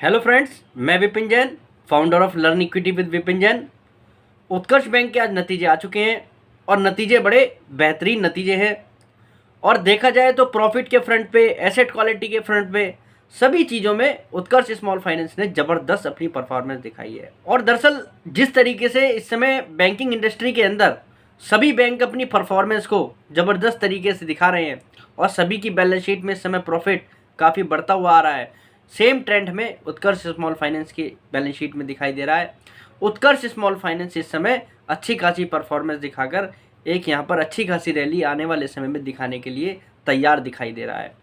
Hello friends, मैं Vipin Jain, founder of learn equity with Vipin Jain. Utkarsh bank के आज नतीजे आ चुके हैं और नतीजे बड़े बेहतरीन नतीजे हैं। और देखा जाए तो प्रॉफिट के फ्रंट पे, एसेट क्वालिटी के फ्रंट पे, सभी चीज़ों में उत्कर्ष स्मॉल फाइनेंस ने ज़बरदस्त अपनी परफॉर्मेंस दिखाई है। और दरअसल जिस तरीके से इस समय बैंकिंग इंडस्ट्री के अंदर सभी बैंक अपनी परफॉर्मेंस को ज़बरदस्त तरीके से दिखा रहे हैं और सभी की बैलेंस शीट में इस समय प्रॉफिट काफ़ी बढ़ता हुआ आ रहा है, सेम ट्रेंड में उत्कर्ष स्मॉल फाइनेंस की बैलेंस शीट में दिखाई दे रहा है। उत्कर्ष स्मॉल फाइनेंस इस समय अच्छी खासी परफॉर्मेंस दिखाकर एक यहाँ पर अच्छी खासी रैली आने वाले समय में दिखाने के लिए तैयार दिखाई दे रहा है।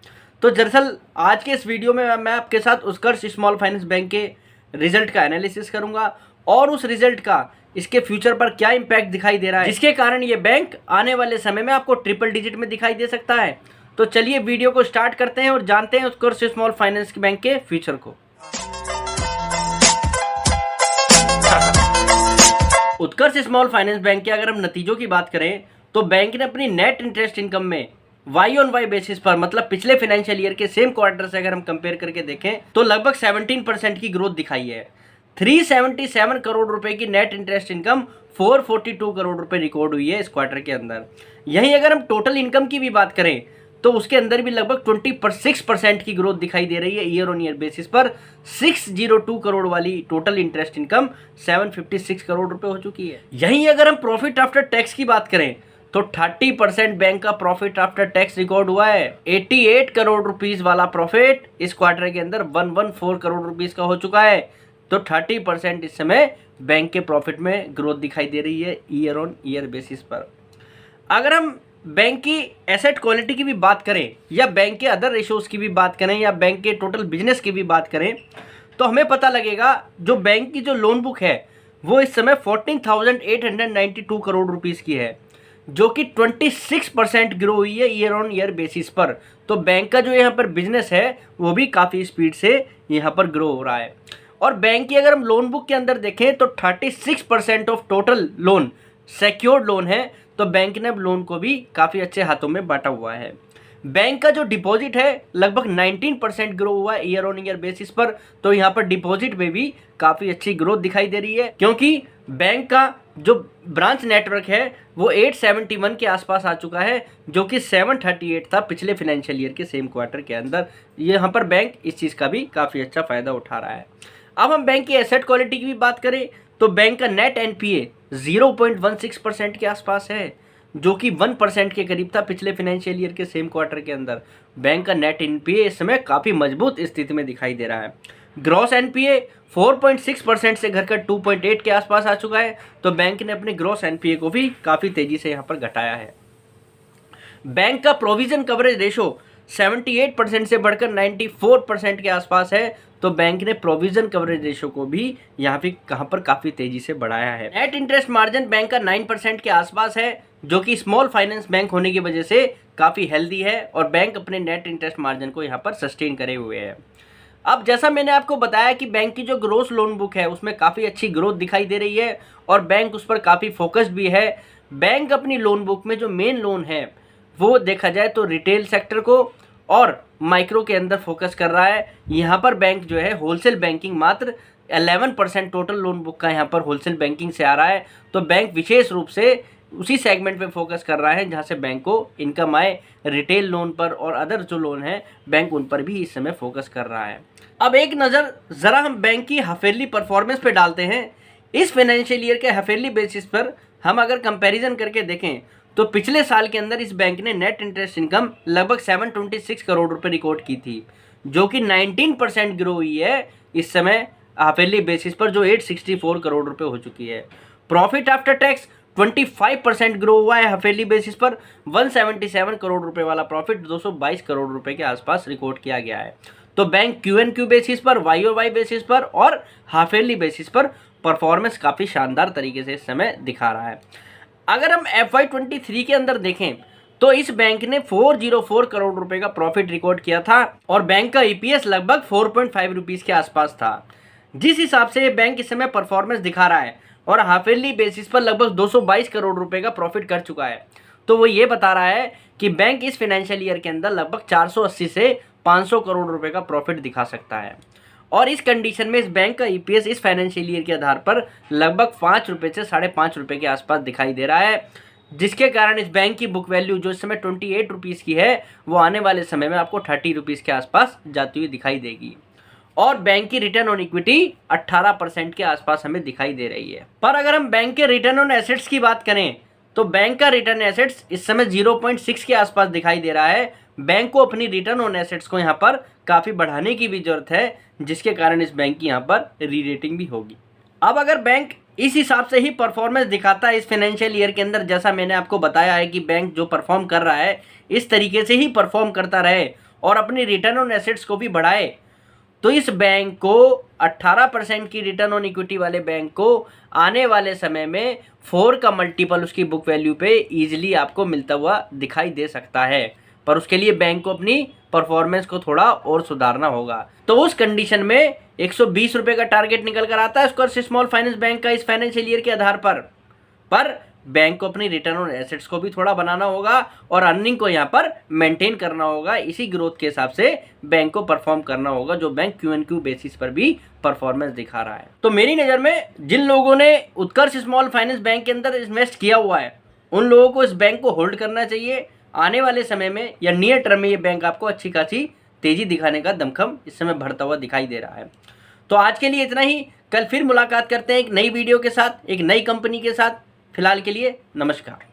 तो दरअसल आज के इस वीडियो में मैं आपके साथ उत्कर्ष स्मॉल फाइनेंस बैंक के रिजल्ट का एनालिसिस करूंगा और उस रिजल्ट का इसके फ्यूचर पर क्या इम्पैक्ट दिखाई दे रहा है, जिसके कारण ये बैंक आने वाले समय में आपको ट्रिपल डिजिट में दिखाई दे सकता है। तो चलिए वीडियो को स्टार्ट करते हैं और जानते हैं उत्कर्ष स्मॉल फाइनेंस बैंक के फ्यूचर को। उत्कर्ष स्मॉल फाइनेंस बैंक के अगर हम नतीजों की बात करें तो बैंक ने अपनी नेट इंटरेस्ट इनकम में वाई ऑन वाई बेसिस पर, मतलब पिछले फाइनेंशियल ईयर के सेम क्वार्टर से अगर हम कंपेयर करके देखें तो लगभग 17% की ग्रोथ दिखाई है। 377 करोड़ रुपए की नेट इंटरेस्ट इनकम 442 करोड़ रुपए रिकॉर्ड हुई है इस क्वार्टर के अंदर। यहीं अगर हम टोटल इनकम की भी बात करें तो उसके अंदर भी लगभग 26% की ग्रोथ दिखाई दे रही है ईयर ऑन ईयर बेसिस पर। 602 करोड़ वाली टोटल इंटरेस्ट इनकम 756 करोड़ रुपए हो चुकी है। यहीं अगर हम प्रॉफिट आफ्टर टैक्स की बात करें तो 30% बैंक का प्रॉफिट आफ्टर टैक्स रिकॉर्ड हुआ है। 88 करोड़ रुपीस वाला प्रॉफिट इस क्वार्टर के अंदर 114 करोड़ रुपीस का हो चुका है। तो 30% इस समय बैंक के प्रॉफिट में ग्रोथ दिखाई दे रही है ईयर ऑन ईयर बेसिस पर। अगर हम बैंक की एसेट क्वालिटी की भी बात करें या बैंक के अदर रेशोज की भी बात करें या बैंक के टोटल बिजनेस की भी बात करें तो हमें पता लगेगा जो बैंक की जो लोन बुक है वो इस समय 14,892 करोड़ रुपीस की है, जो कि 26% ग्रो हुई है ईयर ऑन ईयर बेसिस पर। तो बैंक का जो यहाँ पर बिजनेस है वो भी काफ़ी स्पीड से यहाँ पर ग्रो हो रहा है। और बैंक की अगर हम लोन बुक के अंदर देखें तो 36% of total loan secured loan है। तो बैंक ने अब लोन को भी काफ़ी अच्छे हाथों में बांटा हुआ है। बैंक का जो डिपॉजिट है लगभग 19% ग्रो हुआ है ईयर ऑन ईयर बेसिस पर। तो यहाँ पर डिपॉजिट में भी काफ़ी अच्छी ग्रोथ दिखाई दे रही है, क्योंकि बैंक का जो ब्रांच नेटवर्क है वो 871 के आसपास आ चुका है, जो कि 738 था पिछले फाइनेंशियल ईयर के सेम क्वार्टर के अंदर। यहाँ पर बैंक इस चीज़ का भी काफ़ी अच्छा फ़ायदा उठा रहा है। अब हम बैंक की एसेट क्वालिटी की भी बात करें तो बैंक का नेट एनपीए 0.16% के आसपास है, जो कि 1% के करीब था पिछले फाइनेंशियल ईयर के सेम क्वार्टर के अंदर। बैंक का नेट एनपीए इस समय काफ़ी मजबूत स्थिति में दिखाई दे रहा है। ग्रॉस एनपीए 4.6% से घटकर 2.8 के आसपास आ चुका है। तो बैंक ने अपने ग्रॉस एनपीए को भी काफ़ी तेज़ी से यहाँ पर घटाया है। बैंक का प्रोविजन कवरेज रेशो 78% से बढ़कर 94% के आसपास है। तो बैंक ने प्रोविजन कवरेज रेशो को भी यहाँ पर काफ़ी तेज़ी से बढ़ाया है। नेट इंटरेस्ट मार्जिन बैंक का 9% के आसपास है, जो कि स्मॉल फाइनेंस बैंक होने की वजह से काफ़ी हेल्दी है और बैंक अपने नेट इंटरेस्ट मार्जिन को यहाँ पर सस्टेन करे हुए है। अब जैसा मैंने आपको बताया कि बैंक की जो ग्रोस लोन बुक है उसमें काफ़ी अच्छी ग्रोथ दिखाई दे रही है और बैंक उस पर काफ़ी फोकस्ड भी है। बैंक अपनी लोन बुक में जो मेन लोन है वो देखा जाए तो रिटेल सेक्टर को और माइक्रो के अंदर फोकस कर रहा है। यहाँ पर बैंक जो है होलसेल बैंकिंग मात्र 11% टोटल लोन बुक का यहाँ पर होलसेल बैंकिंग से आ रहा है। तो बैंक विशेष रूप से उसी सेगमेंट पे फोकस कर रहा है जहाँ से बैंक को इनकम आए। रिटेल लोन पर और अदर जो लोन है बैंक उन पर भी इस समय फोकस कर रहा है। अब एक नज़र ज़रा हम बैंक की हाफ-ईयरली परफॉर्मेंस पे डालते हैं। इस फाइनेंशियल ईयर के हाफ-ईयरली बेसिस पर हम अगर कंपैरिजन करके देखें तो पिछले साल के अंदर इस बैंक ने नेट इंटरेस्ट इनकम लगभग 726 करोड़ रुपए रिकॉर्ड की थी, जो कि 19% ग्रो हुई है इस समय हाफ-ईयरली बेसिस पर, जो 864 करोड़ रुपए हो चुकी है। प्रॉफिट आफ्टर टैक्स 25% ग्रो हुआ है हाफ-ईयरली बेसिस पर। 177 करोड़ रुपए वाला प्रॉफिट 222 करोड़ रुपए के आसपास रिकॉर्ड किया गया है। तो बैंक क्यू बेसिस पर, वाई और वाई बेसिस पर और हाफ-ईयरली बेसिस पर परफॉर्मेंस काफ़ी शानदार तरीके से इस समय दिखा रहा है। अगर हम FY23 के अंदर देखें तो इस बैंक ने 404 करोड़ रुपए का प्रॉफिट रिकॉर्ड किया था और बैंक का EPS लगभग 4.5 रुपीज़ के आसपास था। जिस हिसाब से बैंक इस समय परफॉर्मेंस दिखा रहा है और हाफ-ईयरली बेसिस पर लगभग 222 करोड़ रुपए का प्रॉफिट कर चुका है, तो वो ये बता रहा है कि बैंक इस फाइनेंशियल ईयर के अंदर लगभग 480 से 500 करोड़ रुपए का प्रॉफिट दिखा सकता है। और इस कंडीशन में इस बैंक का ईपीएस इस फाइनेंशियल ईयर के आधार पर लगभग 5 रुपये से 5.5 रुपये के आसपास दिखाई दे रहा है, जिसके कारण इस बैंक की बुक वैल्यू जो इस समय 28 रुपीज़ की है वो आने वाले समय में आपको 30 रुपीज़ के आसपास जाती हुई दिखाई देगी। और बैंक की रिटर्न ऑन इक्विटी 18% के आसपास हमें दिखाई दे रही है। पर अगर हम बैंक के रिटर्न ऑन एसेट्स की बात करें तो बैंक का रिटर्न एसेट्स इस समय 0.6 के आसपास दिखाई दे रहा है। बैंक को अपनी रिटर्न ऑन एसेट्स को यहाँ पर काफ़ी बढ़ाने की भी जरूरत है, जिसके कारण इस बैंक की यहाँ पर री रेटिंग भी होगी। अब अगर बैंक इस हिसाब से ही परफॉर्मेंस दिखाता है इस फाइनेंशियल ईयर के अंदर, जैसा मैंने आपको बताया है कि बैंक जो परफॉर्म कर रहा है इस तरीके से ही परफॉर्म करता रहे और अपनी रिटर्न ऑन एसेट्स को भी बढ़ाए, तो इस बैंक को 18% की रिटर्न ऑन इक्विटी वाले बैंक को आने वाले समय में 4 का मल्टीपल उसकी बुक वैल्यू पे ईजिली आपको मिलता हुआ दिखाई दे सकता है। पर उसके लिए बैंक को अपनी परफॉर्मेंस को थोड़ा और सुधारना होगा। तो उस कंडीशन में 120 रुपये का टारगेट निकल कर आता है स्क्वायर स्मॉल फाइनेंस बैंक का इस फाइनेंशियल ईयर के आधार पर बैंक को अपनी रिटर्न ऑन एसेट्स को भी थोड़ा बनाना होगा और अर्निंग को यहाँ पर मेंटेन करना होगा। इसी ग्रोथ के हिसाब से बैंक को परफॉर्म करना होगा, जो बैंक Q&Q बेसिस पर भी परफॉर्मेंस दिखा रहा है। तो मेरी नज़र में जिन लोगों ने उत्कर्ष स्मॉल फाइनेंस बैंक के अंदर इन्वेस्ट किया हुआ है उन लोगों को इस बैंक को होल्ड करना चाहिए। आने वाले समय में या नियर टर्म में ये बैंक आपको अच्छी खासी तेज़ी दिखाने का दमखम इस समय बढ़ता हुआ दिखाई दे रहा है। तो आज के लिए इतना ही। कल फिर मुलाकात करते हैं एक नई वीडियो के साथ, एक नई कंपनी के साथ। फिलहाल के लिए नमस्कार।